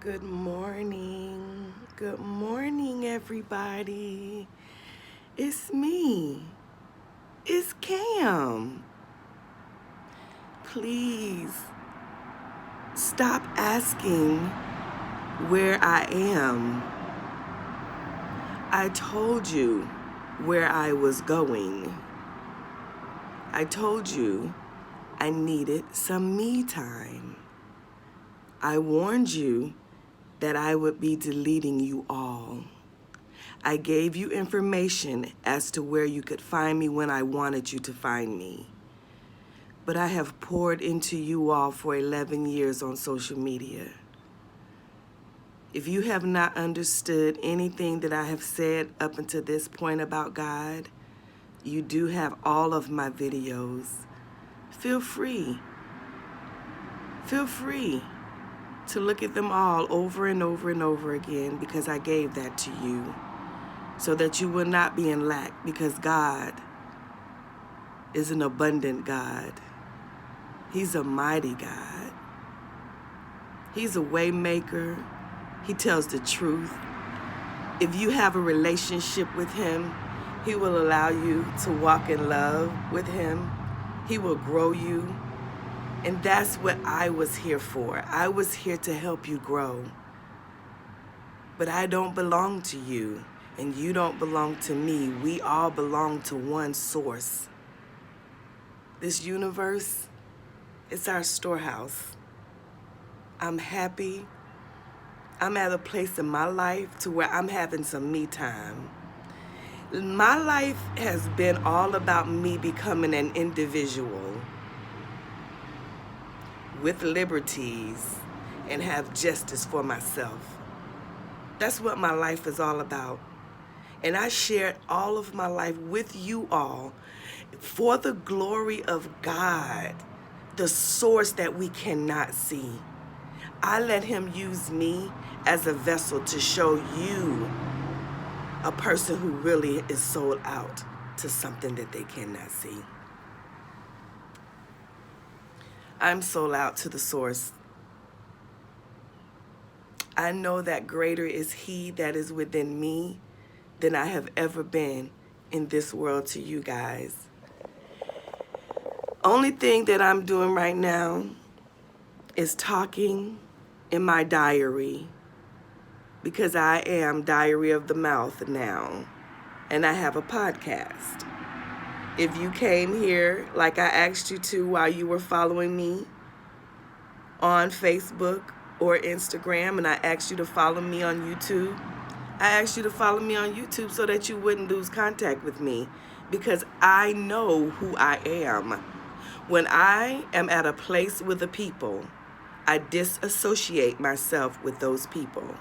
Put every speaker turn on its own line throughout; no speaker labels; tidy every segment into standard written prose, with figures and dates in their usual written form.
Good morning. Good morning, everybody. It's me. It's Cam. Please stop asking where I am. I told you where I was going. I told you I needed some me time. I warned you that I would be deleting you all. I gave you information as to where you could find me when I wanted you to find me. But I have poured into you all for 11 years on social media. If you have not understood anything that I have said up until this point about God, you do have all of my videos. Feel free. Feel free to look at them all over and over and over again because I gave that to you so that you will not be in lack, because God is an abundant God. He's a mighty God. He's a way maker. He tells the truth. If you have a relationship with him, he will allow you to walk in love with him. He will grow you. And that's what I was here for. I was here to help you grow. But I don't belong to you, and you don't belong to me. We all belong to one source. This universe, it's our storehouse. I'm happy. I'm at a place in my life to where I'm having some me time. My life has been all about me becoming an individual with liberties and have justice for myself. That's what my life is all about. And I shared all of my life with you all for the glory of God, the source that we cannot see. I let him use me as a vessel to show you a person who really is sold out to something that they cannot see. I'm sold out to the source. I know that greater is he that is within me than I have ever been in this world to you guys. Only thing that I'm doing right now is talking in my diary, because I am Diary of the Mouth now, and I have a podcast. If you came here like I asked you to while you were following me on Facebook or Instagram, and I asked you to follow me on YouTube, I asked you to follow me on YouTube so that you wouldn't lose contact with me, because I know who I am. When I am at a place with a people, I disassociate myself with those people.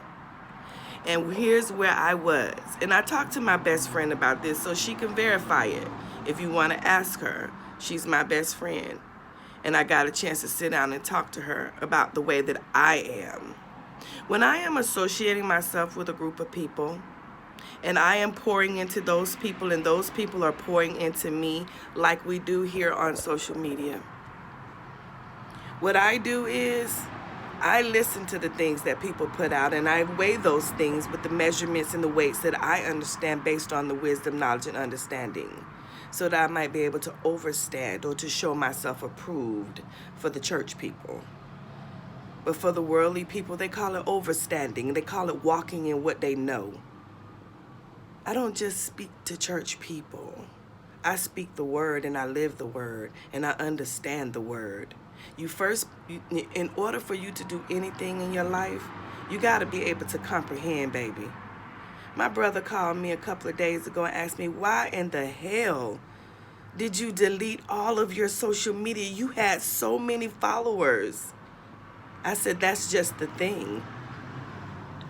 And here's where I was. And I talked to my best friend about this so she can verify it. If you want to ask her, she's my best friend. And I got a chance to sit down and talk to her about the way that I am. When I am associating myself with a group of people, and I am pouring into those people, and those people are pouring into me like we do here on social media, what I do is I listen to the things that people put out, and I weigh those things with the measurements and the weights that I understand based on the wisdom, knowledge, and understanding, so that I might be able to overstand or to show myself approved for the church people. But for the worldly people, they call it overstanding. They call it walking in what they know. I don't just speak to church people. I speak the word, and I live the word, and I understand the word. In order for you to do anything in your life, you got to be able to comprehend, baby. My brother called me a couple of days ago and asked me, why in the hell did you delete all of your social media? You had so many followers. I said, that's just the thing.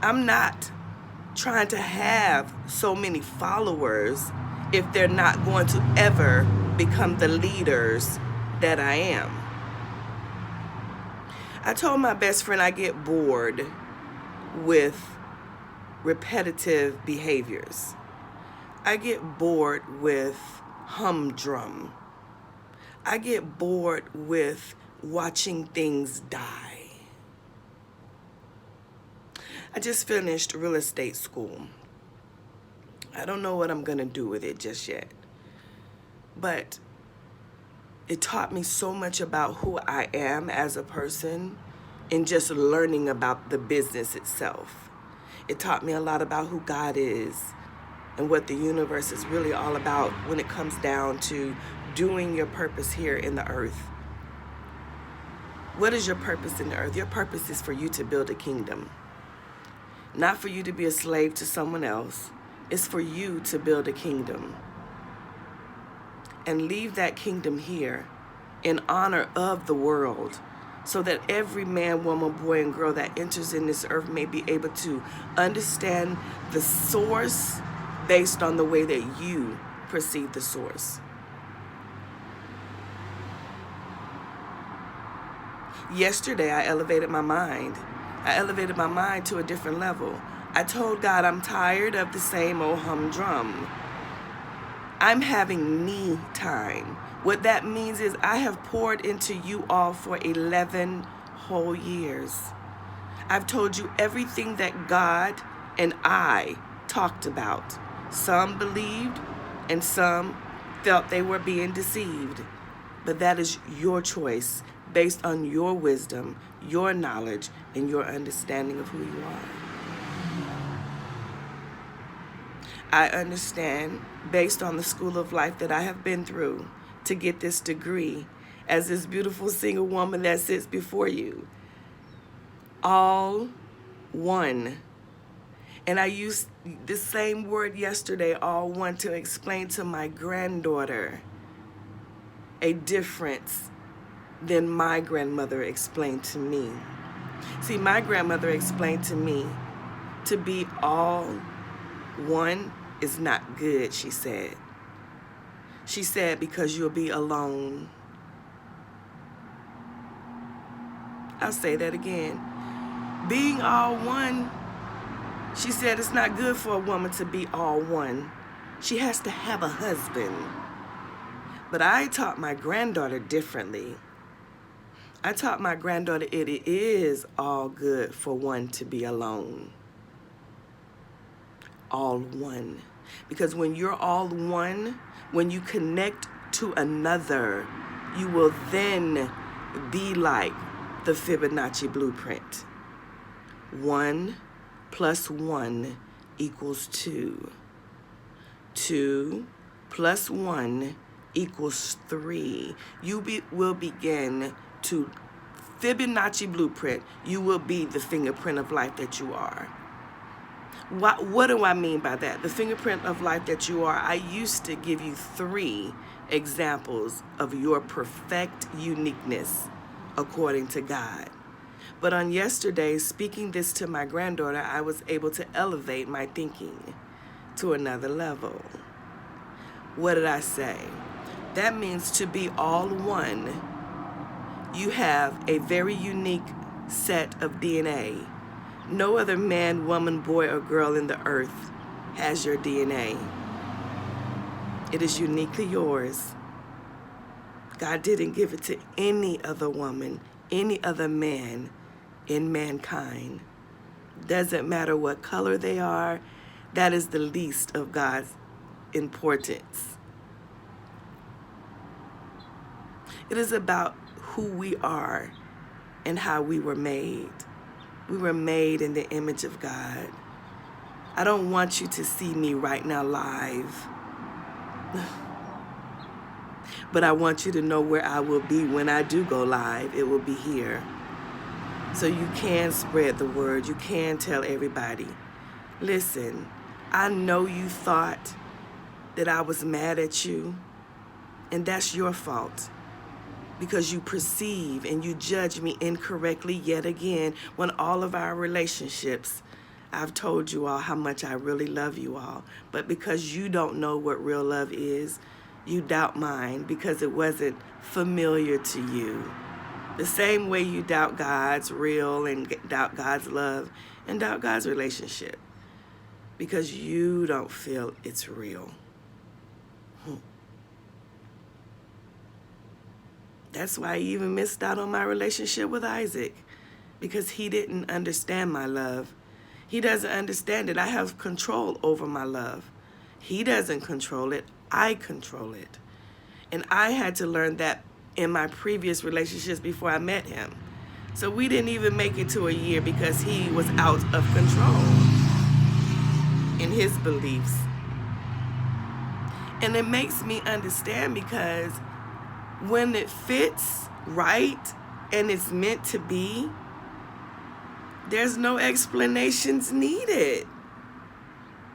I'm not trying to have so many followers if they're not going to ever become the leaders that I am. I told my best friend I get bored with repetitive behaviors. I get bored with humdrum. I get bored with watching things die. I just finished real estate school. I don't know what I'm going to do with it just yet. But it taught me so much about who I am as a person and just learning about the business itself. It taught me a lot about who God is and what the universe is really all about when it comes down to doing your purpose here in the earth. What is your purpose in the earth? Your purpose is for you to build a kingdom. Not for you to be a slave to someone else. It's for you to build a kingdom. And leave that kingdom here in honor of the world, so that every man, woman, boy, and girl that enters in this earth may be able to understand the source based on the way that you perceive the source. Yesterday, I elevated my mind. I elevated my mind to a different level. I told God I'm tired of the same old humdrum. I'm having me time. What that means is I have poured into you all for 11 whole years. I've told you everything that God and I talked about. Some believed and some felt they were being deceived. But that is your choice based on your wisdom, your knowledge, and your understanding of who you are. I understand, based on the school of life that I have been through, to get this degree as this beautiful single woman that sits before you. All one. And I used the same word yesterday, all one, to explain to my granddaughter a difference than my grandmother explained to me. See, my grandmother explained to me to be all one is not good, she said. She said, because you'll be alone. I'll say that again. Being all one, she said, it's not good for a woman to be all one. She has to have a husband. But I taught my granddaughter differently. I taught my granddaughter it is all good for one to be alone. All one. Because when you're all one, when you connect to another, you will then be like the Fibonacci blueprint. 1 + 1 = 2. 2 + 1 = 3. You will begin to Fibonacci blueprint. You will be the fingerprint of life that you are. What do I mean by that? The fingerprint of life that you are. I used to give you 3 examples of your perfect uniqueness according to God. But on yesterday, speaking this to my granddaughter, I was able to elevate my thinking to another level. What did I say? That means to be all one, you have a very unique set of DNA. No other man, woman, boy, or girl in the earth has your DNA. It is uniquely yours. God didn't give it to any other woman, any other man in mankind. Doesn't matter what color they are, that is the least of God's importance. It is about who we are and how we were made. We were made in the image of God. I don't want you to see me right now live. But I want you to know where I will be when I do go live. It will be here. So you can spread the word. You can tell everybody. Listen, I know you thought that I was mad at you, and that's your fault. Because you perceive and you judge me incorrectly yet again when all of our relationships, I've told you all how much I really love you all. But because you don't know what real love is, you doubt mine because it wasn't familiar to you. The same way you doubt God's real and doubt God's love and doubt God's relationship because you don't feel it's real. That's why I even missed out on my relationship with Isaac, because he didn't understand my love. He doesn't understand it. I have control over my love. He doesn't control it. I control it. And I had to learn that in my previous relationships before I met him. So we didn't even make it to a year because he was out of control in his beliefs. And it makes me understand because when it fits right and it's meant to be, there's no explanations needed.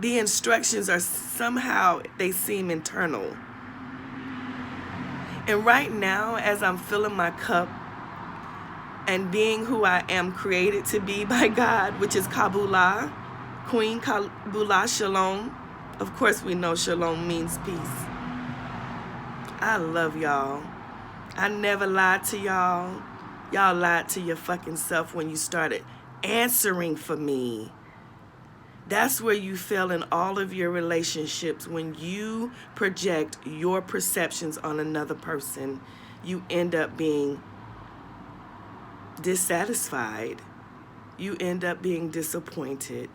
The instructions are somehow, they seem internal. And right now, as I'm filling my cup and being who I am created to be by God, which is Kabbalah, Queen Kabbalah Shalom. Of course, we know Shalom means peace. I love y'all. I never lied to y'all. Y'all lied to your fucking self when you started answering for me. That's where you fail in all of your relationships. When you project your perceptions on another person, you end up being dissatisfied. You end up being disappointed.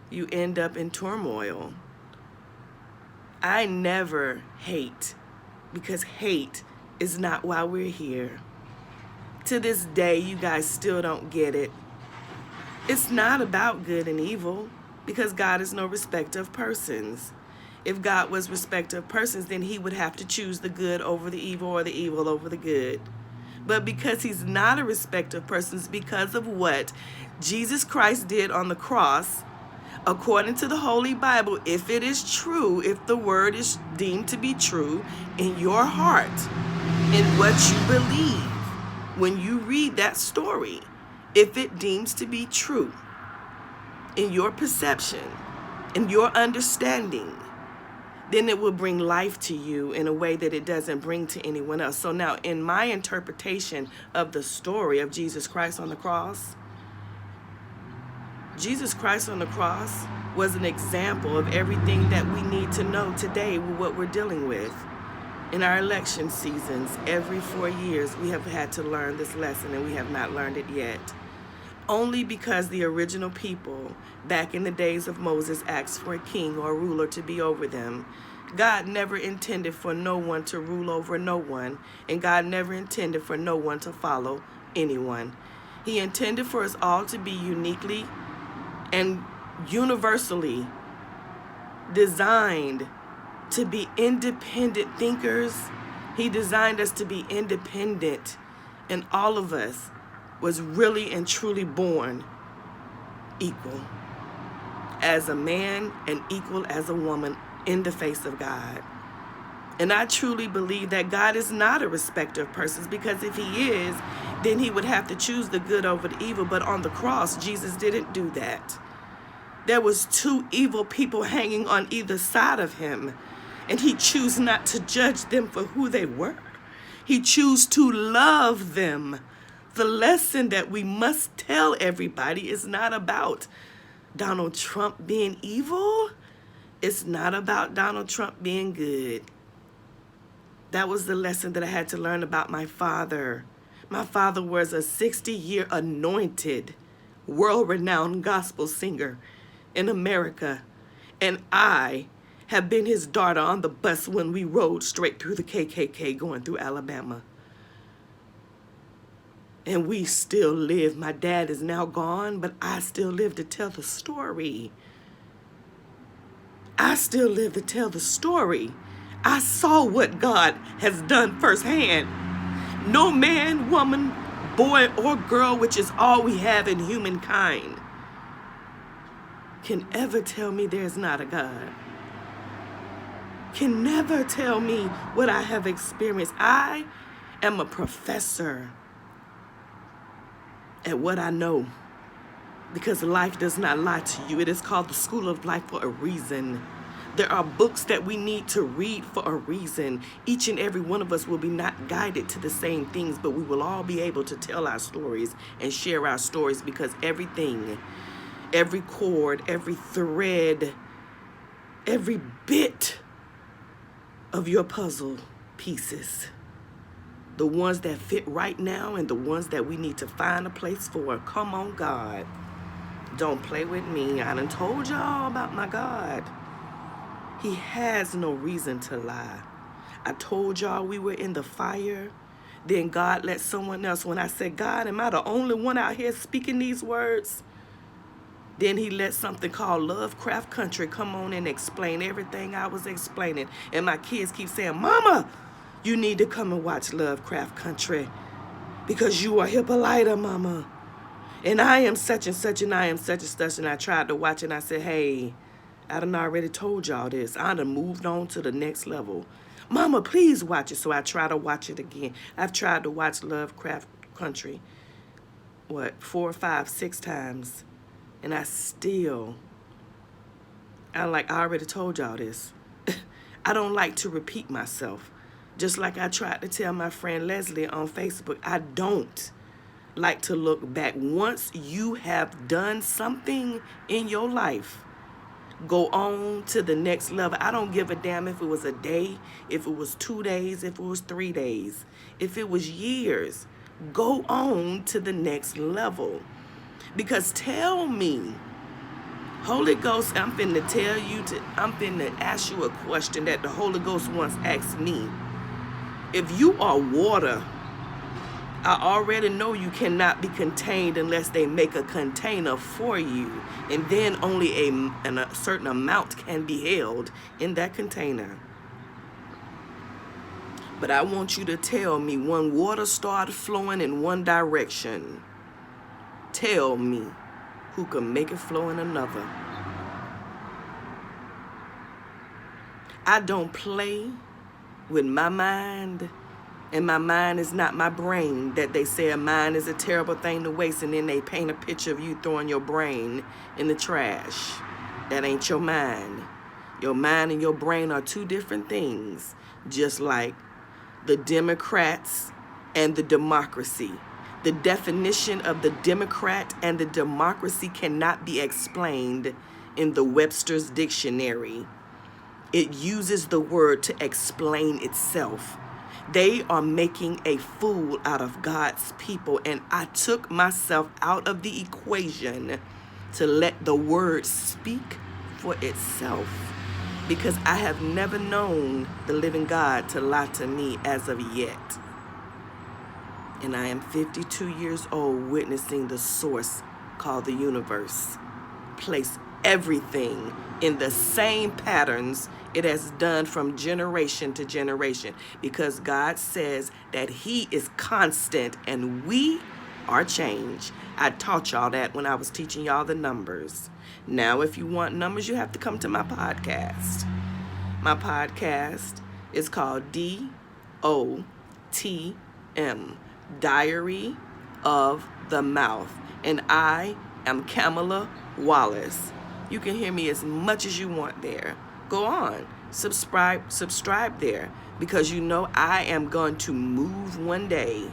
You end up in turmoil. I never hate, because hate is not why we're here. To this day, you guys still don't get it. It's not about good and evil, because God is no respecter of persons. If God was respecter of persons, then he would have to choose the good over the evil or the evil over the good. But because he's not a respecter of persons, because of what Jesus Christ did on the cross, according to the Holy Bible, if it is true, if the word is deemed to be true in your heart, in what you believe, when you read that story, if it deems to be true in your perception, in your understanding, then it will bring life to you in a way that it doesn't bring to anyone else. So now, in my interpretation of the story of Jesus Christ on the cross, Jesus Christ on the cross was an example of everything that we need to know today with what we're dealing with. In our election seasons, every 4 years, we have had to learn this lesson, and we have not learned it yet. Only because the original people, back in the days of Moses, asked for a king or a ruler to be over them. God never intended for no one to rule over no one, and God never intended for no one to follow anyone. He intended for us all to be uniquely and universally designed to be independent thinkers. He designed us to be independent, and all of us was really and truly born equal as a man and equal as a woman in the face of God. And I truly believe that God is not a respecter of persons, because if he is, then he would have to choose the good over the evil. But on the cross, Jesus didn't do that. There was two evil people hanging on either side of him, and he chose not to judge them for who they were. He chose to love them. The lesson that we must tell everybody is not about Donald Trump being evil. It's not about Donald Trump being good. That was the lesson that I had to learn about my father. My father was a 60-year anointed, world-renowned gospel singer in America. And I have been his daughter on the bus when we rode straight through the KKK going through Alabama. And we still live. My dad is now gone, but I still live to tell the story. I still live to tell the story. I saw what God has done firsthand. No man, woman, boy, or girl, which is all we have in humankind, can ever tell me there's not a God. Can never tell me what I have experienced. I am a professor at what I know, because life does not lie to you. It is called the School of Life for a reason. There are books that we need to read for a reason. Each and every one of us will be not guided to the same things, but we will all be able to tell our stories and share our stories, because everything, every chord, every thread, every bit of your puzzle pieces, the ones that fit right now and the ones that we need to find a place for. Come on, God. Don't play with me. I done told y'all about my God. He has no reason to lie. I told y'all we were in the fire. Then God let someone else, when I said, God, am I the only one out here speaking these words? Then he let something called Lovecraft Country come on and explain everything I was explaining. And my kids keep saying, Mama, you need to come and watch Lovecraft Country because you are Hippolyta, Mama. And I am such and such and I am such and such. And I tried to watch it and I said, hey, I done already told y'all this. I done moved on to the next level. Mama, please watch it. So I try to watch it again. I've tried to watch Lovecraft Country, 4, 5, 6 times. And I already told y'all this. I don't like to repeat myself. Just like I tried to tell my friend Leslie on Facebook, I don't like to look back. Once you have done something in your life, go on to the next level. I don't give a damn if it was a day, if it was 2 days, if it was 3 days, if it was years. Go on to the next level. Because tell me, Holy Ghost, I'm finna ask you a question that the Holy Ghost once asked me. If you are water, I already know you cannot be contained unless they make a container for you. And then only a certain amount can be held in that container. But I want you to tell me, when water started flowing in one direction, tell me who can make it flow in another. I don't play with my mind. And my mind is not my brain, that they say a mind is a terrible thing to waste, and then they paint a picture of you throwing your brain in the trash. That ain't your mind. Your mind and your brain are two different things, just like the Democrats and the democracy. The definition of the Democrat and the democracy cannot be explained in the Webster's Dictionary. It uses the word to explain itself. They are making a fool out of God's people, and I took myself out of the equation to let the word speak for itself, because I have never known the living God to lie to me as of yet. And I am 52 years old, witnessing the source called the universe place everything in the same patterns it has done from generation to generation, because God says that he is constant and we are change. I taught y'all that when I was teaching y'all the numbers. Now, if you want numbers, you have to come to my podcast. My podcast is called DOTM, Diary of the Mouth. And I am Kamala Wallace. You can hear me as much as you want there. Go on, subscribe there, because you know I am going to move one day,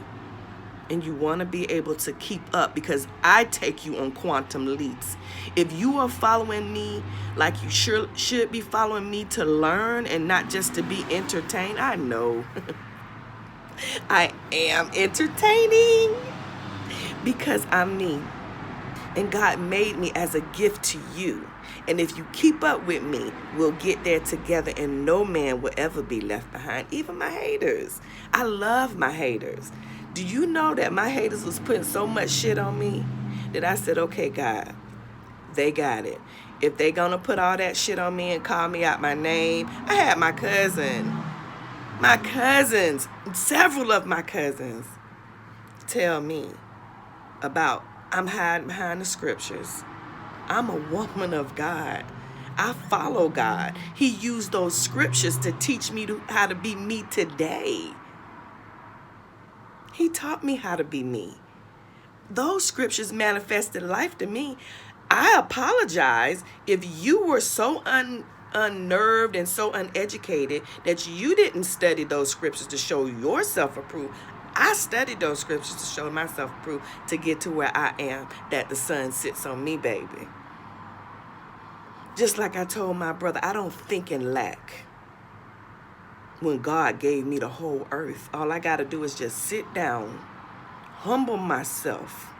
and you want to be able to keep up, because I take you on quantum leaps. If you are following me like you should be following me to learn and not just to be entertained, I know I am entertaining because I'm me. And God made me as a gift to you. And if you keep up with me, we'll get there together, and no man will ever be left behind, even my haters. I love my haters. Do you know that my haters was putting so much shit on me that I said, okay, God, they got it. If they gonna put all that shit on me and call me out my name, I had my cousins, several of my cousins tell me about I'm hiding behind the scriptures. I'm a woman of God. I follow God. He used those scriptures to teach me how to be me today. He taught me how to be me. Those scriptures manifested life to me. I apologize if you were so unnerved and so uneducated that you didn't study those scriptures to show yourself approved. I studied those scriptures to show myself approved, to get to where I am, that the sun sits on me, baby. Just like I told my brother, I don't think in lack. When God gave me the whole earth, all I got to do is just sit down, humble myself,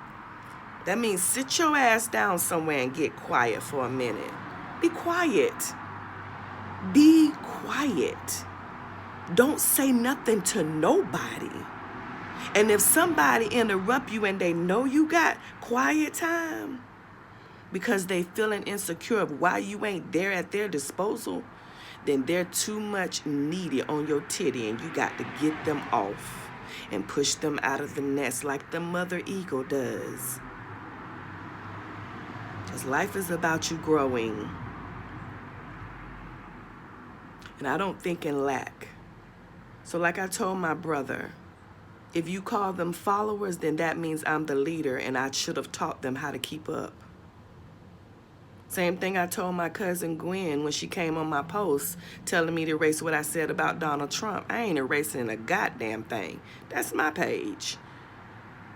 That means sit your ass down somewhere and get quiet for a minute. Be quiet. Be quiet. Don't say nothing to nobody. And if somebody interrupt you and they know you got quiet time because they feeling insecure of why you ain't there at their disposal, then they're too much needy on your titty and you got to get them off and push them out of the nest like the mother eagle does. Because life is about you growing. And I don't think in lack. So like I told my brother, if you call them followers, then that means I'm the leader and I should have taught them how to keep up. Same thing I told my cousin Gwen when she came on my post telling me to erase what I said about Donald Trump. I ain't erasing a goddamn thing. That's my page.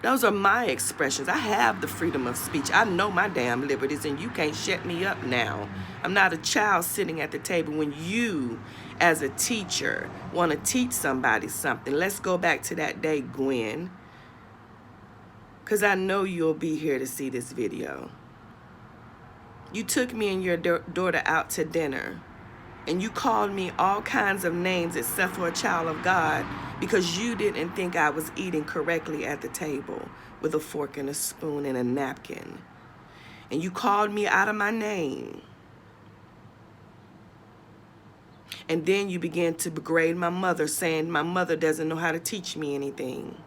Those are my expressions. I have the freedom of speech. I know my damn liberties and you can't shut me up now. I'm not a child sitting at the table when you, as a teacher, want to teach somebody something. Let's go back to that day, Gwen. Because I know you'll be here to see this video. You took me and your daughter out to dinner, and you called me all kinds of names except for a child of God because you didn't think I was eating correctly at the table with a fork and a spoon and a napkin. And you called me out of my name. And then you began to degrade my mother, saying my mother doesn't know how to teach me anything.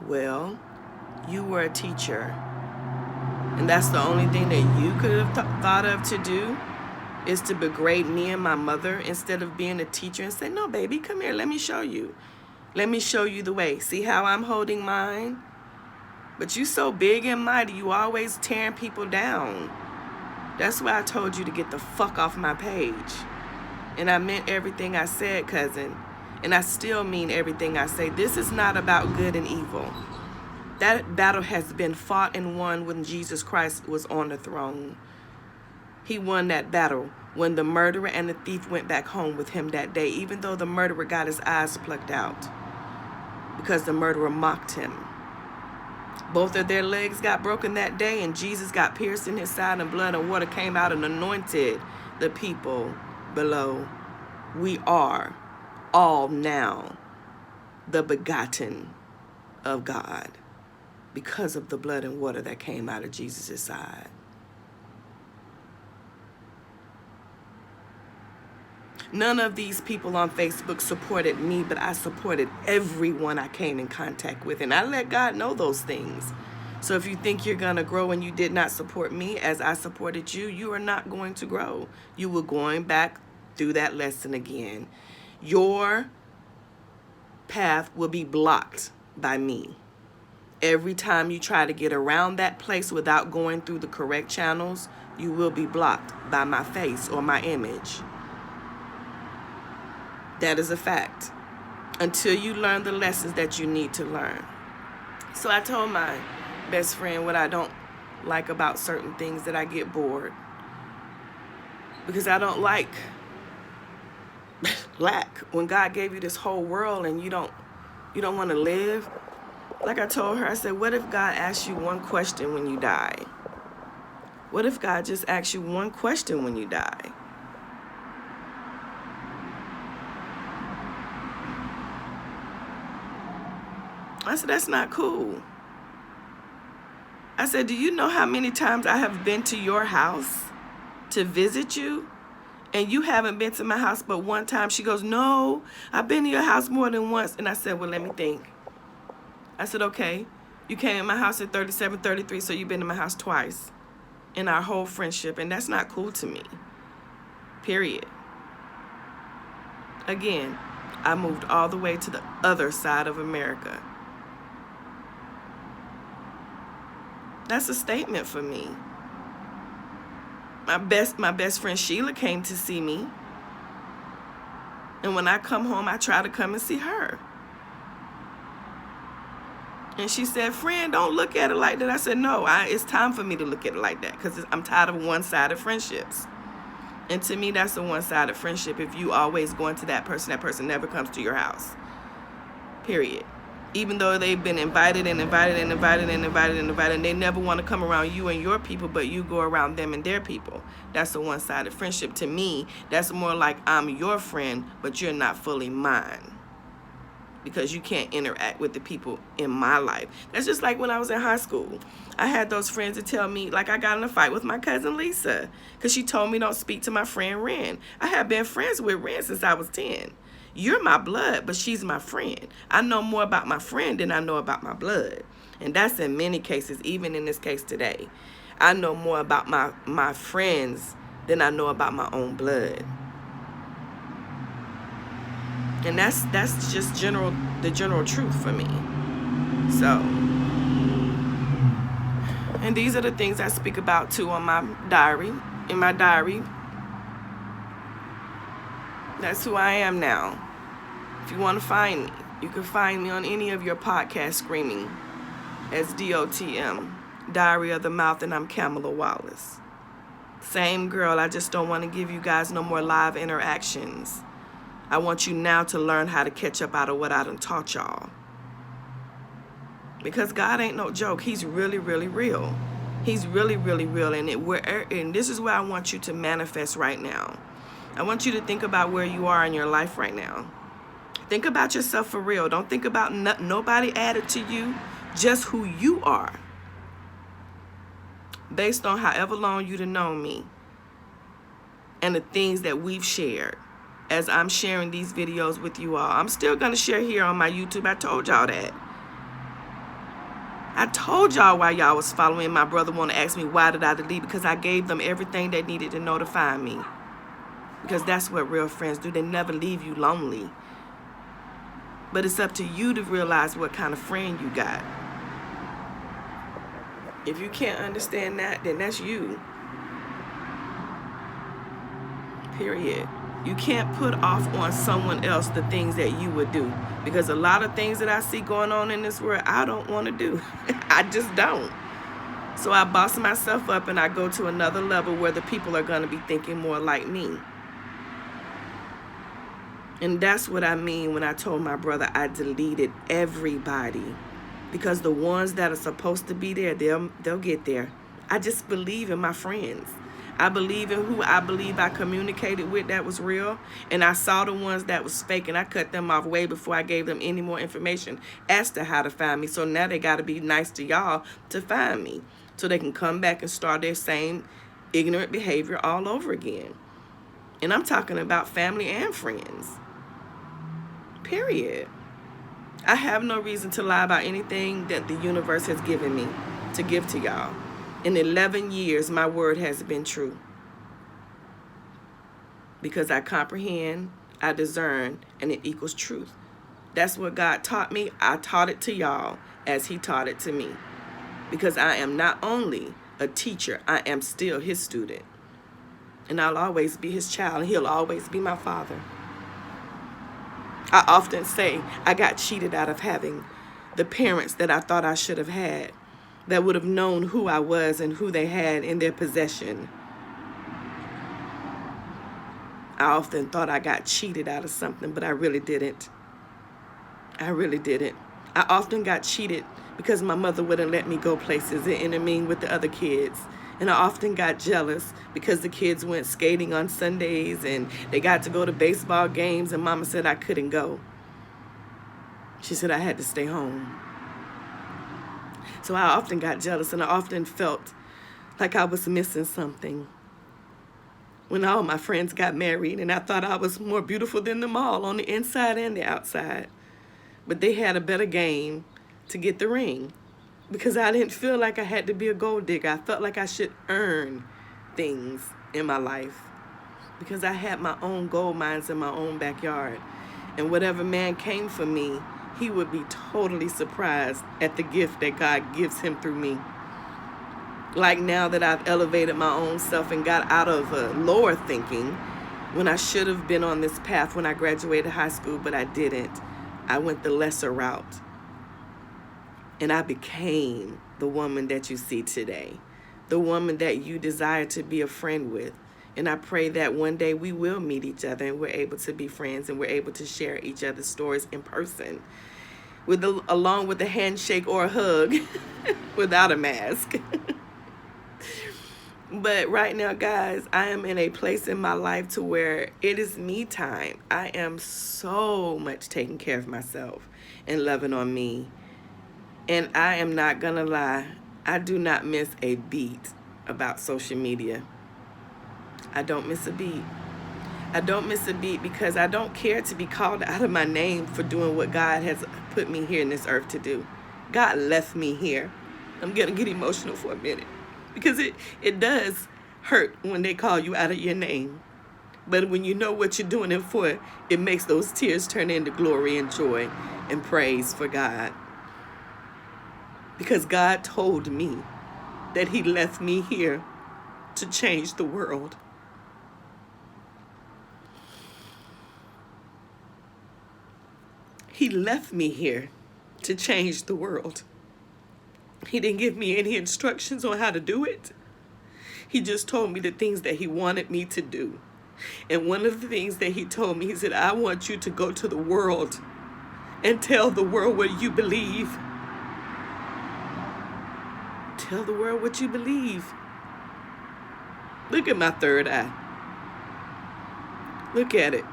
Well, you were a teacher. And that's the only thing that you could have thought of to do, is to degrade me and my mother instead of being a teacher and say, no, baby, come here, let me show you. Let me show you the way. See how I'm holding mine? But you so big and mighty, you always tearing people down. That's why I told you to get the fuck off my page. And I meant everything I said, cousin. And I still mean everything I say. This is not about good and evil. That battle has been fought and won when Jesus Christ was on the throne. He won that battle when the murderer and the thief went back home with him that day, even though the murderer got his eyes plucked out because the murderer mocked him. Both of their legs got broken that day, and Jesus got pierced in his side, and blood and water came out and anointed the people below. We are all now the begotten of God because of the blood and water that came out of Jesus' side. None of these people on Facebook supported me, but I supported everyone I came in contact with, and I let God know those things. So if you think you're going to grow and you did not support me as I supported you, you are not going to grow. You were going back through that lesson again. Your path will be blocked by me. Every time you try to get around that place without going through the correct channels, you will be blocked by my face or my image. That is a fact. Until you learn the lessons that you need to learn. So I told my best friend what I don't like about certain things, that I get bored. Because I don't like lack. When God gave you this whole world and you don't want to live. Like I told her, I said, what if God asks you one question when you die? What if God just asks you one question when you die? I said, that's not cool. I said, do you know how many times I have been to your house to visit you? And you haven't been to my house but one time. She goes, no, I've been to your house more than once. And I said, well, let me think. I said, okay, you came in my house at 37, 33, so you've been to my house twice in our whole friendship. And that's not cool to me, period. Again, I moved all the way to the other side of America. That's a statement for me. My best friend Sheila came to see me. And when I come home, I try to come and see her. And she said, friend, don't look at it like that. I said, no, it's time for me to look at it like that because I'm tired of one-sided friendships. And to me, that's a one-sided friendship if you always going to that person never comes to your house. Period. even though they've been invited and invited and invited and invited and invited, and they never want to come around you and your people, but you go around them and their people. That's a one-sided friendship. To me, that's more like I'm your friend, but you're not fully mine, because you can't interact with the people in my life. That's just like when I was in high school. I had those friends that tell me, like I got in a fight with my cousin Lisa because she told me don't speak to my friend Ren. I have been friends with Ren since I was 10. You're my blood, but she's my friend. I know more about my friend than I know about my blood. And that's in many cases, even in this case today. I know more about my friends than I know about my own blood. And that's just the general truth for me. So, and these are the things I speak about too on my diary. In my diary, that's who I am now. If you want to find me, you can find me on any of your podcasts screaming as DOTM, Diary of the Mouth, and I'm Kamala Wallace. Same girl, I just don't want to give you guys no more live interactions. I want you now to learn how to catch up out of what I done taught y'all. Because God ain't no joke. He's really, really real. He's really, really real. And this is where I want you to manifest right now. I want you to think about where you are in your life right now. Think about yourself for real. Don't think about nobody added to you. Just who you are. Based on however long you've known me. And the things that we've shared. As I'm sharing these videos with you all. I'm still going to share here on my YouTube. I told y'all that. I told y'all why y'all was following. My brother want to ask me why did I delete, because I gave them everything they needed to know to find me. Because that's what real friends do. They never leave you lonely. But it's up to you to realize what kind of friend you got. If you can't understand that, then that's you. Period. You can't put off on someone else the things that you would do. Because a lot of things that I see going on in this world, I don't want to do. I just don't. So I boss myself up and I go to another level where the people are going to be thinking more like me. And that's what I mean when I told my brother I deleted everybody. Because the ones that are supposed to be there, they'll get there. I just believe in my friends. I believe in who I believe I communicated with that was real. And I saw the ones that was fake, and I cut them off way before I gave them any more information as to how to find me. So now they got to be nice to y'all to find me. So they can come back and start their same ignorant behavior all over again. And I'm talking about family and friends. Period. I have no reason to lie about anything that the universe has given me to give to y'all. In 11 years, my word has been true. Because I comprehend, I discern, and it equals truth. That's what God taught me. I taught it to y'all as he taught it to me. Because I am not only a teacher, I am still his student. And I'll always be his child, and he'll always be my father. I often say I got cheated out of having the parents that I thought I should have had, that would have known who I was and who they had in their possession. I often thought I got cheated out of something, but I really didn't. I really didn't. I often got cheated because my mother wouldn't let me go places and intermingling with the other kids. And I often got jealous because the kids went skating on Sundays and they got to go to baseball games, and Mama said I couldn't go. She said I had to stay home. So I often got jealous, and I often felt like I was missing something. When all my friends got married, and I thought I was more beautiful than them all on the inside and the outside. But they had a better game to get the ring. Because I didn't feel like I had to be a gold digger. I felt like I should earn things in my life. Because I had my own gold mines in my own backyard. And whatever man came for me, he would be totally surprised at the gift that God gives him through me. Like now that I've elevated my own self and got out of lower thinking, when I should have been on this path when I graduated high school, but I didn't. I went the lesser route. And I became the woman that you see today. The woman that you desire to be a friend with. And I pray that one day we will meet each other and we're able to be friends and we're able to share each other's stories in person. along with a handshake or a hug without a mask. But right now, guys, I am in a place in my life to where it is me time. I am so much taking care of myself and loving on me. And I am not gonna lie, I do not miss a beat about social media. I don't miss a beat. I don't miss a beat because I don't care to be called out of my name for doing what God has put me here in this earth to do. God left me here. I'm gonna get emotional for a minute because it does hurt when they call you out of your name. But when you know what you're doing it for, it makes those tears turn into glory and joy and praise for God. Because God told me that he left me here to change the world. He left me here to change the world. He didn't give me any instructions on how to do it. He just told me the things that he wanted me to do. And one of the things that he told me, he said, I want you to go to the world and tell the world what you believe. Tell the world what you believe. Look at my third eye. Look at it.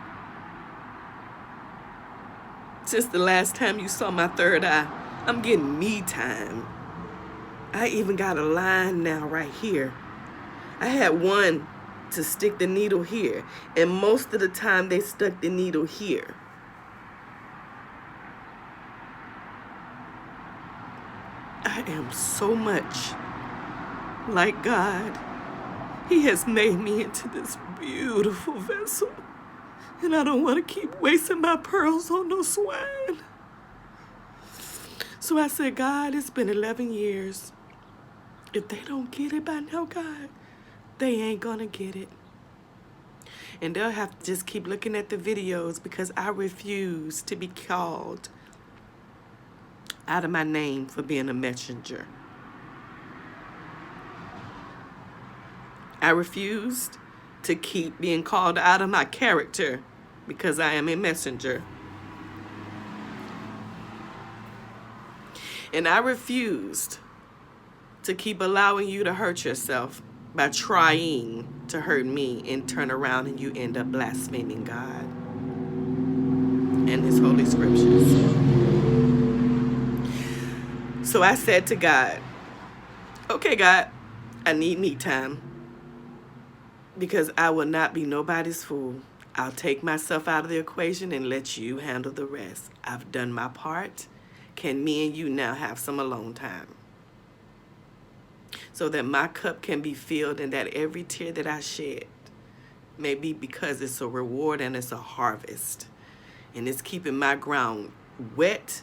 Since the last time you saw my third eye, I'm getting me time. I even got a line now right here. I had one to stick the needle here, and most of the time they stuck the needle here. I am so much like God. He has made me into this beautiful vessel. And I don't want to keep wasting my pearls on no swine. So I said, God, it's been 11 years. If they don't get it by now, God, they ain't gonna get it. And they'll have to just keep looking at the videos because I refuse to be called out of my name for being a messenger. I refused to keep being called out of my character because I am a messenger. And I refused to keep allowing you to hurt yourself by trying to hurt me and turn around and you end up blaspheming God and his holy scriptures. So I said to God, okay, God, I need me time because I will not be nobody's fool. I'll take myself out of the equation and let you handle the rest. I've done my part. Can me and you now have some alone time? So that my cup can be filled and that every tear that I shed may be because it's a reward and it's a harvest. And it's keeping my ground wet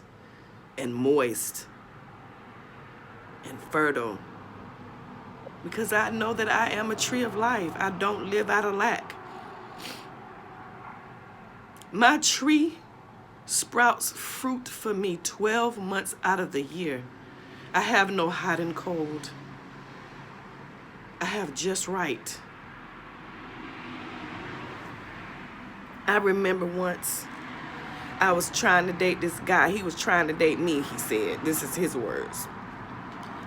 and moist and fertile. Because I know that I am a tree of life. I don't live out of lack. My tree sprouts fruit for me 12 months out of the year. I have no hot and cold. I have just right. I remember once I was trying to date this guy. He was trying to date me, he said. This is his words.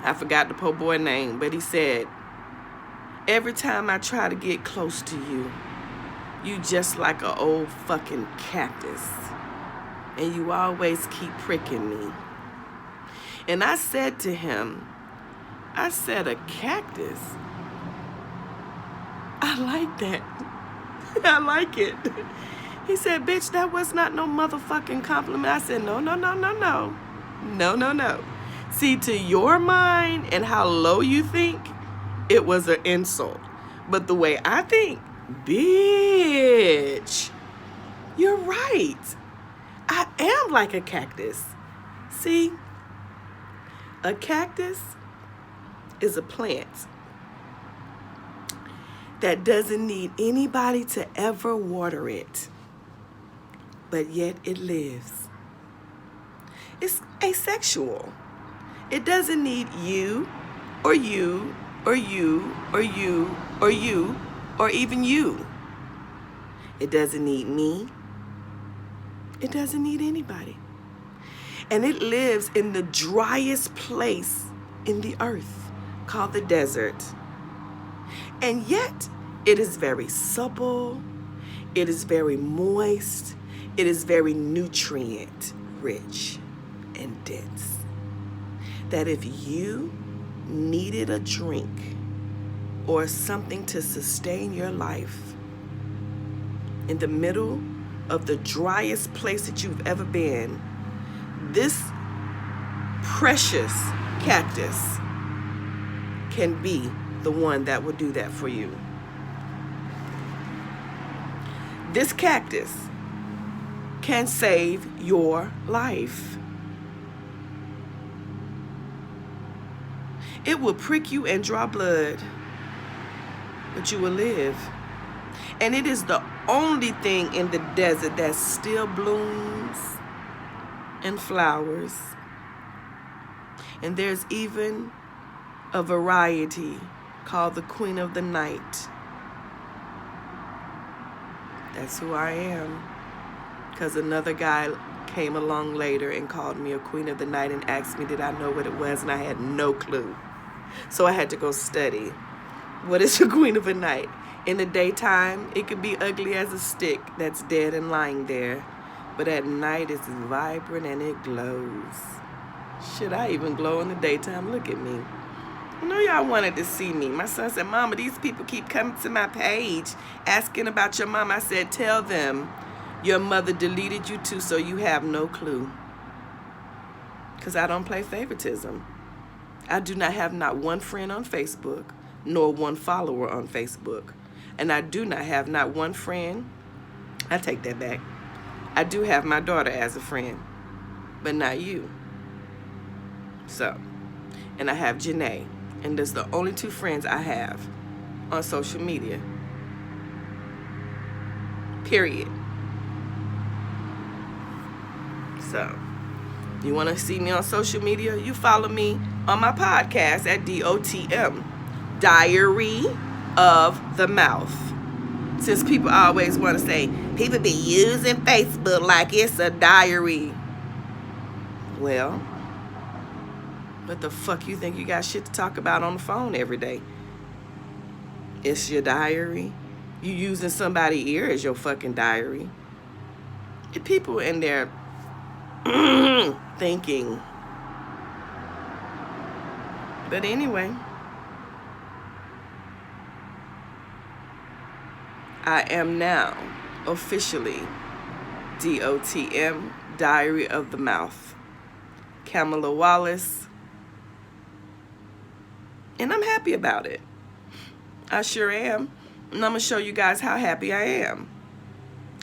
I forgot the poor boy's name, but he said, every time I try to get close to you, you just like an old fucking cactus. And you always keep pricking me. And I said to him, I said, a cactus? I like that. I like it. He said, bitch, that was not no motherfucking compliment. I said, no. No. See, to your mind and how low you think, it was an insult. But the way I think, bitch, you're right. I am like a cactus. See, a cactus is a plant that doesn't need anybody to ever water it, but yet it lives. It's asexual. It doesn't need you, or you, or you, or you, or you, or even you. It doesn't need me. It doesn't need anybody. And it lives in the driest place in the earth called the desert. And yet, it is very supple, it is very moist, it is very nutrient rich and dense. That if you needed a drink or something to sustain your life in the middle of the driest place that you've ever been, this precious cactus can be the one that will do that for you. This cactus can save your life. It will prick you and draw blood, but you will live. And it is the only thing in the desert that still blooms and flowers. And there's even a variety called the Queen of the Night. That's who I am. Because another guy came along later and called me a Queen of the Night and asked me did I know what it was, and I had no clue. So I had to go study. What is a Queen of the Night? In the daytime, it could be ugly as a stick that's dead and lying there. But at night, it's vibrant and it glows. Shit, I even glow in the daytime. Look at me. I know y'all wanted to see me. My son said, Mama, these people keep coming to my page asking about your mom. I said, tell them your mother deleted you too, so you have no clue. Because I don't play favoritism. I do not have not one friend on Facebook, nor one follower on Facebook. And I do not have not one friend. I take that back. I do have my daughter as a friend, but not you. So, and I have Janae. And that's the only two friends I have on social media. Period. So, you want to see me on social media? You follow me on my podcast at DOTM, Diary of the Mouth. Since people always want to say, people be using Facebook like it's a diary. Well, what the fuck you think you got shit to talk about on the phone every day? It's your diary. You using somebody's ear as your fucking diary. Get people in there thinking. But anyway, I am now officially DOTM, Diary of the Mouth, Kamala Wallace. And I'm happy about it. I sure am. And I'm going to show you guys how happy I am.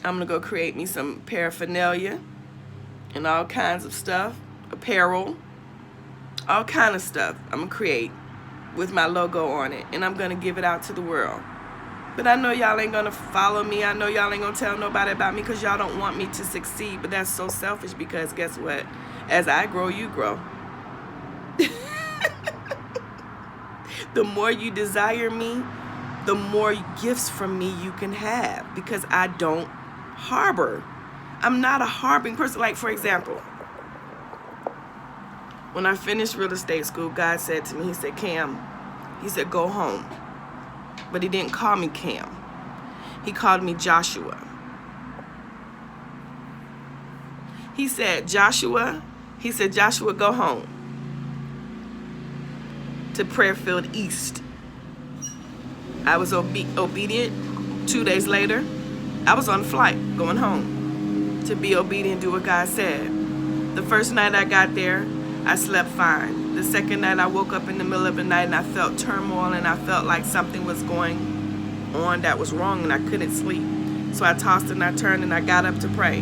I'm going to go create me some paraphernalia and all kinds of stuff, apparel, all kind of stuff I'm going to create with my logo on it. And I'm going to give it out to the world. But I know y'all ain't going to follow me. I know y'all ain't going to tell nobody about me because y'all don't want me to succeed. But that's so selfish because guess what? As I grow, you grow. The more you desire me, the more gifts from me you can have because I don't harbor. I'm not a harboring person. Like, for example, when I finished real estate school, God said to me, he said, Cam, he said, go home. But he didn't call me Cam. He called me Joshua. He said, Joshua, go home to Prayerfield East. I was obedient. 2 days later, I was on a flight going home to be obedient, do what God said. The first night I got there, I slept fine. The second night I woke up in the middle of the night and I felt turmoil and I felt like something was going on that was wrong and I couldn't sleep. So I tossed and I turned and I got up to pray.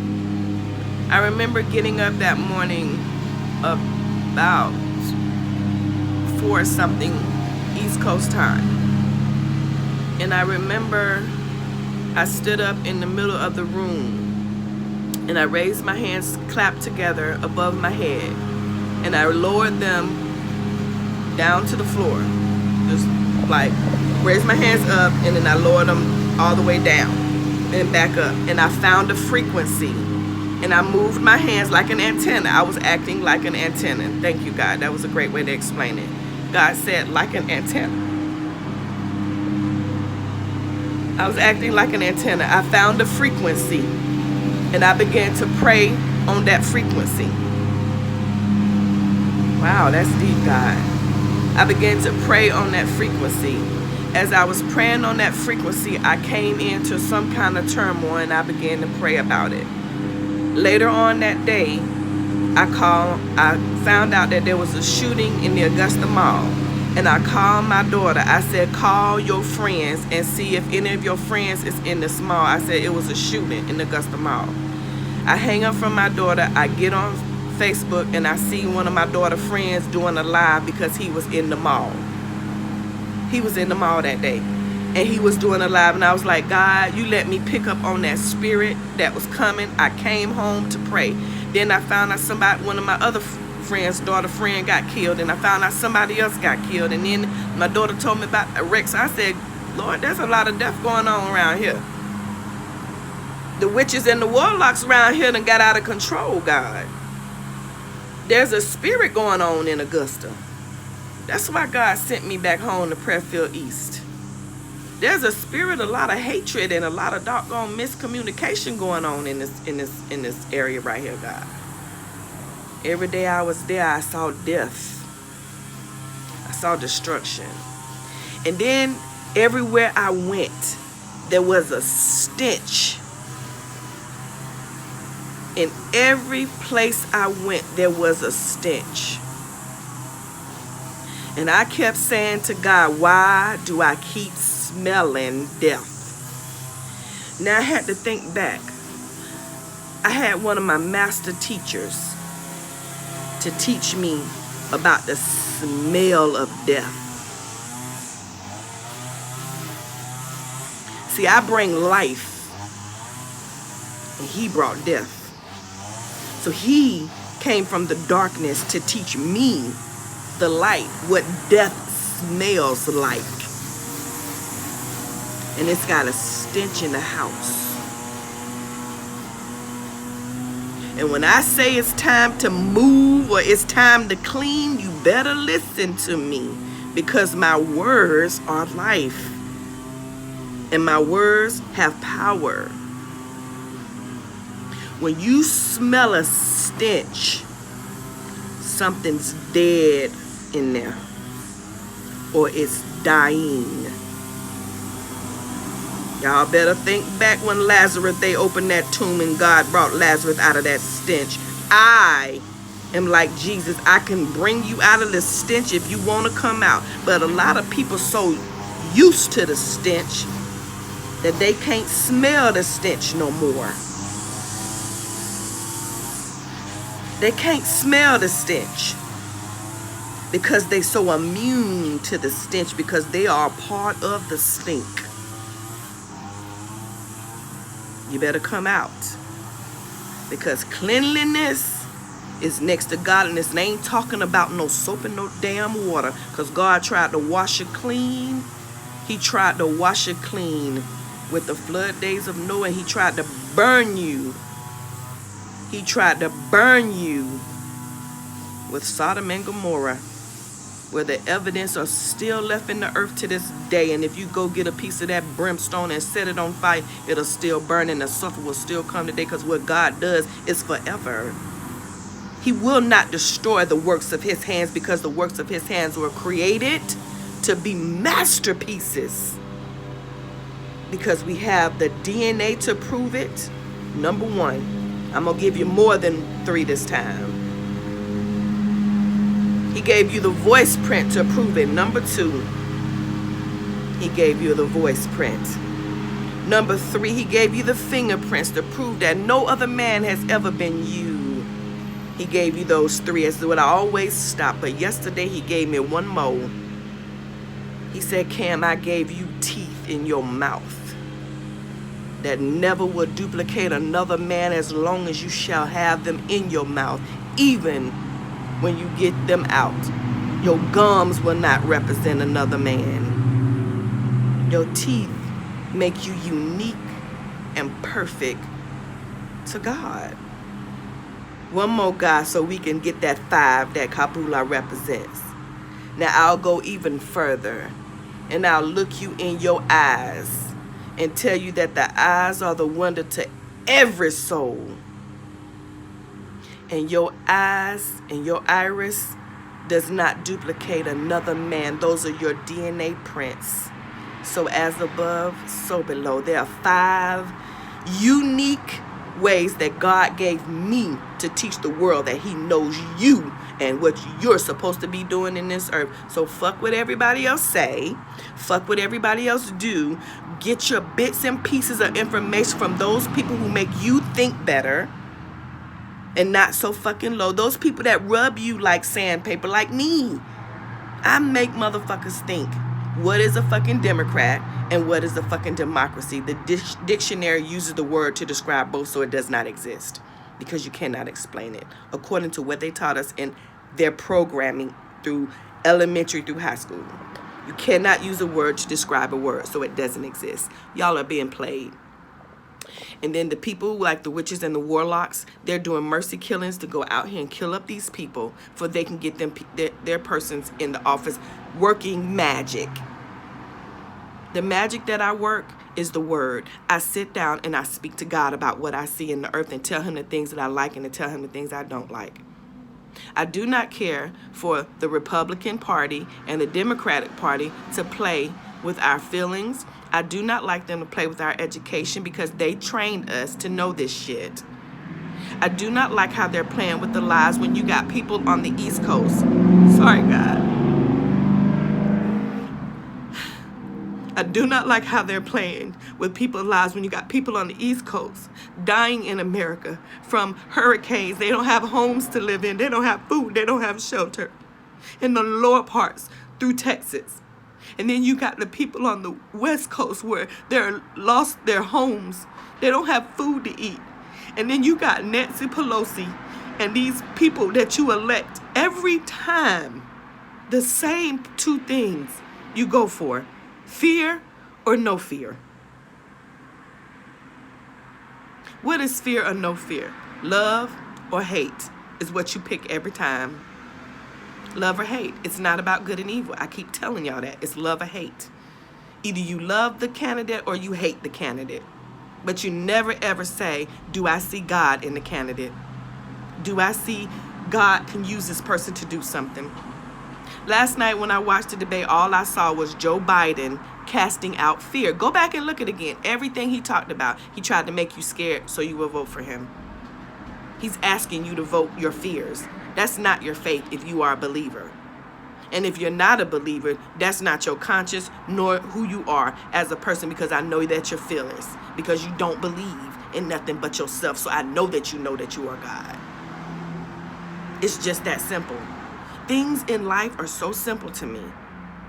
I remember getting up that morning about 4 something East Coast time. And I remember I stood up in the middle of the room and I raised my hands clapped together above my head and I lowered them down to the floor. Just like raised my hands up and then I lowered them all the way down and back up. And I found a frequency And I moved my hands like an antenna. I was acting like an antenna. Thank you, God. That was a great way to explain it. God said, like an antenna. I was acting like an antenna. I found a frequency, and I began to pray on that frequency. Wow, that's deep, God. I began to pray on that frequency. As I was praying on that frequency, I came into some kind of turmoil, and I began to pray about it. Later on that day, I found out that there was a shooting in the Augusta Mall. And I called my daughter. I said, call your friends and see if any of your friends is in this mall. I said, it was a shooting in the Augusta Mall. I hang up from my daughter. I get on Facebook and I see one of my daughter's friends doing a live because he was in the mall. He was in the mall that day. And he was doing a live, and I was like, God, you let me pick up on that spirit that was coming. I came home to pray. Then I found out one of my other friend's daughter friend got killed, and I found out somebody else got killed. And then my daughter told me about Rex. I said, Lord, there's a lot of death going on around here. The witches and the warlocks around here done got out of control, God. There's a spirit going on in Augusta. That's why God sent me back home to Prayerfield East. There's a spirit, a lot of hatred, and a lot of doggone miscommunication going on in this area right here, God. Every day I was there, I saw death. I saw destruction. And then everywhere I went, there was a stench. In every place I went, there was a stench. And I kept saying to God, why do I keep smelling death? Now I had to think back. I had one of my master teachers to teach me about the smell of death. See, I bring life, and he brought death. So he came from the darkness to teach me the light, what death smells like. And it's got a stench in the house. And when I say it's time to move or it's time to clean, you better listen to me, because my words are life. And my words have power. When you smell a stench, something's dead in there, or it's dying. Y'all better think back when Lazarus, they opened that tomb and God brought Lazarus out of that stench. I am like Jesus. I can bring you out of the stench if you want to come out. But a lot of people so used to the stench that they can't smell the stench no more. They can't smell the stench because they're so immune to the stench, because they are a part of the stink. You better come out, because cleanliness is next to godliness. And I ain't talking about no soap and no damn water, because God tried to wash it clean. He tried to wash it clean with the flood days of Noah. He tried to burn you. He tried to burn you with Sodom and Gomorrah, where the evidence are still left in the earth to this day. And if you go get a piece of that brimstone and set it on fire, it'll still burn, and the sulfur will still come today, because what God does is forever. He will not destroy the works of his hands, because the works of his hands were created to be masterpieces. Because we have the DNA to prove it. Number one, I'm going to give you more than 3 this time. He gave you the voice print to prove it. Number 2, he gave you the voice print. Number 3, he gave you the fingerprints to prove that no other man has ever been you. He gave you those 3. That's what I always stop. But yesterday he gave me one more. He said, Cam, I gave you teeth in your mouth that never will duplicate another man as long as you shall have them in your mouth. Even when you get them out, your gums will not represent another man. Your teeth make you unique and perfect to God. One more, God, so we can get that 5 that Kapula represents. Now I'll go even further, and I'll look you in your eyes and tell you that the eyes are the wonder to every soul. And your eyes and your iris does not duplicate another man. Those are your DNA prints. So as above, so below. There are 5 unique ways that God gave me to teach the world that he knows you and what you're supposed to be doing in this earth. So fuck what everybody else say. Fuck what everybody else do. Get your bits and pieces of information from those people who make you think better and not so fucking low. Those people that rub you like sandpaper, like me. I make motherfuckers think. What is a fucking Democrat and what is a fucking democracy? The dictionary uses the word to describe both, so it does not exist because you cannot explain it according to what they taught us in their programming through elementary through high school. You cannot use a word to describe a word, so it doesn't exist. Y'all are being played. And then the people like the witches and the warlocks, they're doing mercy killings to go out here and kill up these people for they can get them their persons in the office working magic. The magic that I work is the word. I sit down and I speak to God about what I see in the earth and tell him the things that I like and to tell him the things I don't like. I do not care for the Republican Party and the Democratic Party to play with our feelings. I do not like them to play with our education because they trained us to know this shit. I do not like how they're playing with the lies when you got people on the East Coast. Sorry, God. I do not like how they're playing with people's lives when you got people on the East Coast dying in America from hurricanes. They don't have homes to live in. They don't have food. They don't have shelter. In the lower parts through Texas. And then you got the people on the West Coast where they're lost their homes. They don't have food to eat. And then you got Nancy Pelosi and these people that you elect every time. The same 2 things you go for. Fear or no fear? What is fear or no fear? Love or hate is what you pick every time. Love or hate. It's not about good and evil. I keep telling y'all that. It's love or hate. Either you love the candidate or you hate the candidate. But you never ever say, do I see God in the candidate? Do I see God can use this person to do something? Last night when I watched the debate, all I saw was Joe Biden casting out fear. Go back and look at it again. Everything he talked about, he tried to make you scared so you will vote for him. He's asking you to vote your fears. That's not your faith if you are a believer. And if you're not a believer, that's not your conscience nor who you are as a person, because I know that you're fearless because you don't believe in nothing but yourself. So I know that you are God. It's just that simple. Things in life are so simple to me.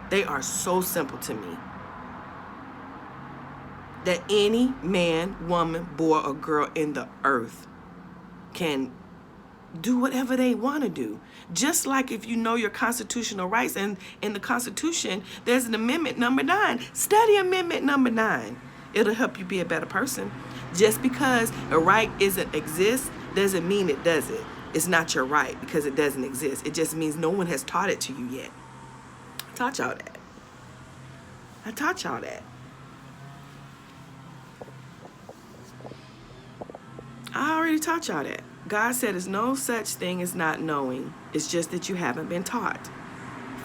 They are so simple to me. That any man, woman, boy, or girl in the earth can do whatever they want to do. Just like if you know your constitutional rights, and in the Constitution, there's an amendment number 9. Study amendment number 9. It'll help you be a better person. Just because a right isn't exist doesn't mean it doesn't. It's not your right because it doesn't exist. It just means no one has taught it to you yet. I taught y'all that. I taught y'all that. I already taught y'all that. God said there's no such thing as not knowing. It's just that you haven't been taught.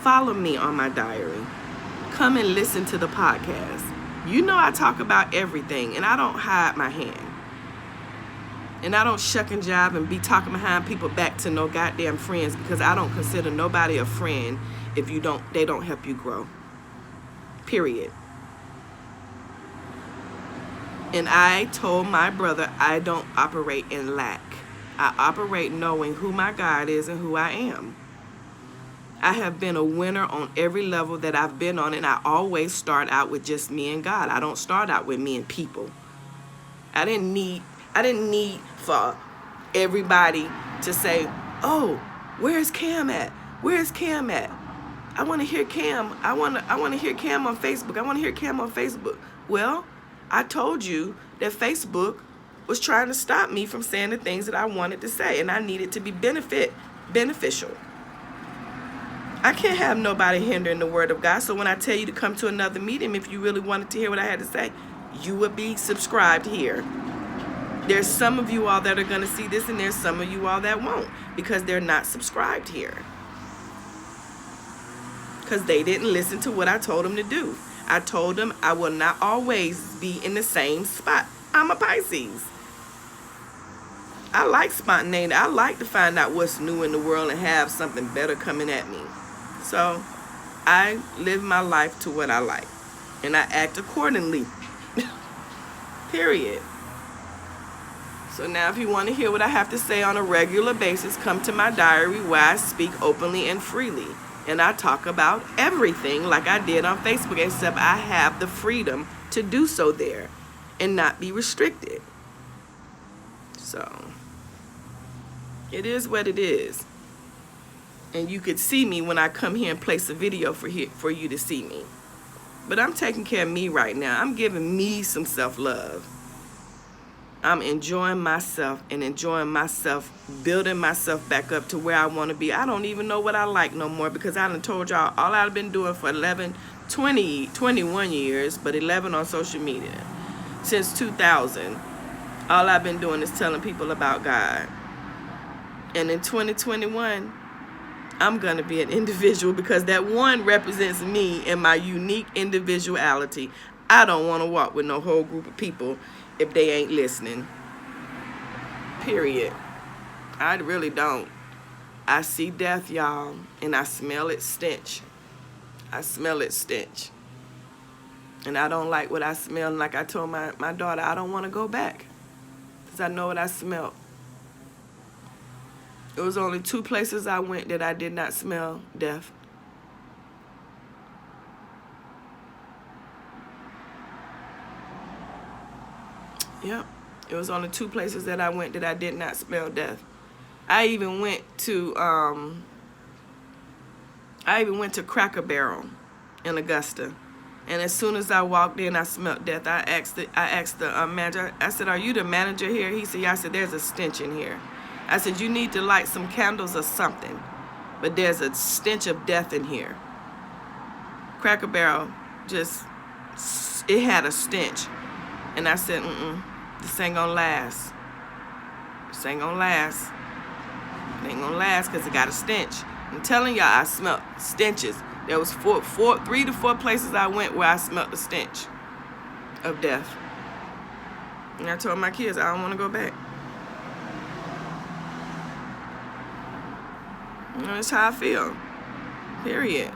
Follow me on my diary. Come and listen to the podcast. You know I talk about everything, and I don't hide my hand. And I don't shuck and jive and be talking behind people back to no goddamn friends, because I don't consider nobody a friend if they don't help you grow. Period. And I told my brother I don't operate in lack. I operate knowing who my God is and who I am. I have been a winner on every level that I've been on, and I always start out with just me and God. I don't start out with me and people. I didn't need for everybody to say, oh, where's Cam at? Where's Cam at? I want to hear Cam. I want to hear Cam on Facebook. I want to hear Cam on Facebook. Well, I told you that Facebook was trying to stop me from saying the things that I wanted to say, and I needed to be beneficial. I can't have nobody hindering the word of God. So when I tell you to come to another meeting, if you really wanted to hear what I had to say, you would be subscribed here. There's some of you all that are going to see this, and there's some of you all that won't, because they're not subscribed here. Because they didn't listen to what I told them to do. I told them I will not always be in the same spot. I'm a Pisces. I like spontaneity. I like to find out what's new in the world and have something better coming at me. So I live my life to what I like, and I act accordingly. Period. So now if you want to hear what I have to say on a regular basis, come to my diary where I speak openly and freely. And I talk about everything like I did on Facebook, except I have the freedom to do so there and not be restricted. So it is what it is. And you could see me when I come here and place a video for you to see me. But I'm taking care of me right now. I'm giving me some self-love. I'm enjoying myself and enjoying myself, building myself back up to where I want to be. I don't even know what I like no more, because I done told y'all all I've been doing for 21 years, but 11 on social media. Since 2000, all I've been doing is telling people about God. And in 2021, I'm going to be an individual, because that one represents me and my unique individuality. I don't want to walk with no whole group of people if they ain't listening. Period. I really don't. I see death, y'all, and I smell its stench. I smell its stench. And I don't like what I smell. And like I told my daughter, I don't want to go back, because I know what I smelled. It was only 2 places I went that I did not smell death. Yep. It was only 2 places that I went that I did not smell death. I even went to Cracker Barrel in Augusta. And as soon as I walked in, I smelled death. I asked the manager, I said, "Are you the manager here?" He said, "Yeah." I said, "There's a stench in here." I said, "You need to light some candles or something, but there's a stench of death in here." Cracker Barrel, it had a stench. And I said, this ain't gonna last. This ain't gonna last. It ain't gonna last because it got a stench. I'm telling y'all, I smelled stenches. There was 3 to 4 places I went where I smelled the stench of death. And I told my kids, I don't want to go back. And that's how I feel. Period.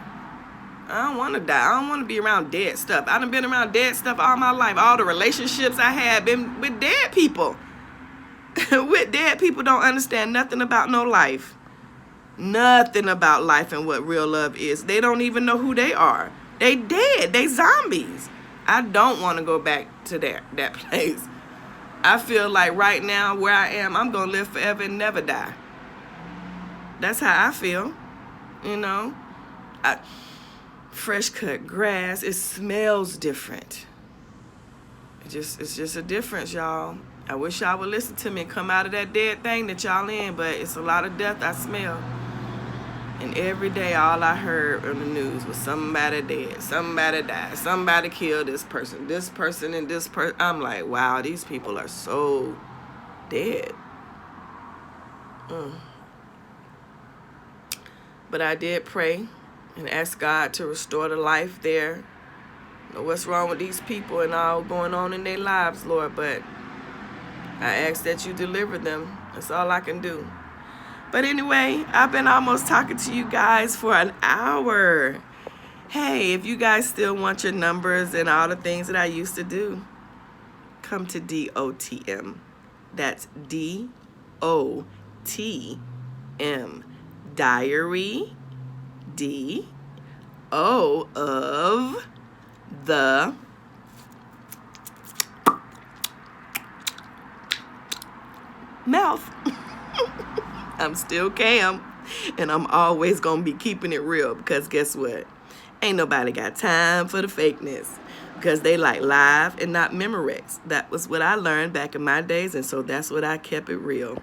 I don't want to die. I don't want to be around dead stuff. I done been around dead stuff all my life. All the relationships I had been with dead people. With dead people don't understand nothing about no life. Nothing about life and what real love is. They don't even know who they are. They dead. They zombies. I don't want to go back to that place. I feel like right now where I am, I'm going to live forever and never die. That's how I feel. You know? Fresh cut grass, it smells different. It's just a difference, y'all. I wish y'all would listen to me and come out of that dead thing that y'all in, but it's a lot of death I smell. And every day all I heard on the news was somebody dead, somebody died, somebody killed this person, and this person. I'm like, wow, these people are so dead. But I did pray and ask God to restore the life there. Know what's wrong with these people and all going on in their lives, Lord, but I ask that you deliver them. That's all I can do. But anyway, I've been almost talking to you guys for an hour. Hey, if you guys still want your numbers and all the things that I used to do, come to DOTM. That's DOTM. Diary. D-O of the mouth. I'm still Cam, and I'm always gonna be keeping it real, because guess what? Ain't nobody got time for the fakeness. because they like live and not Memorex. That was what I learned back in my days, and so that's what I kept it real.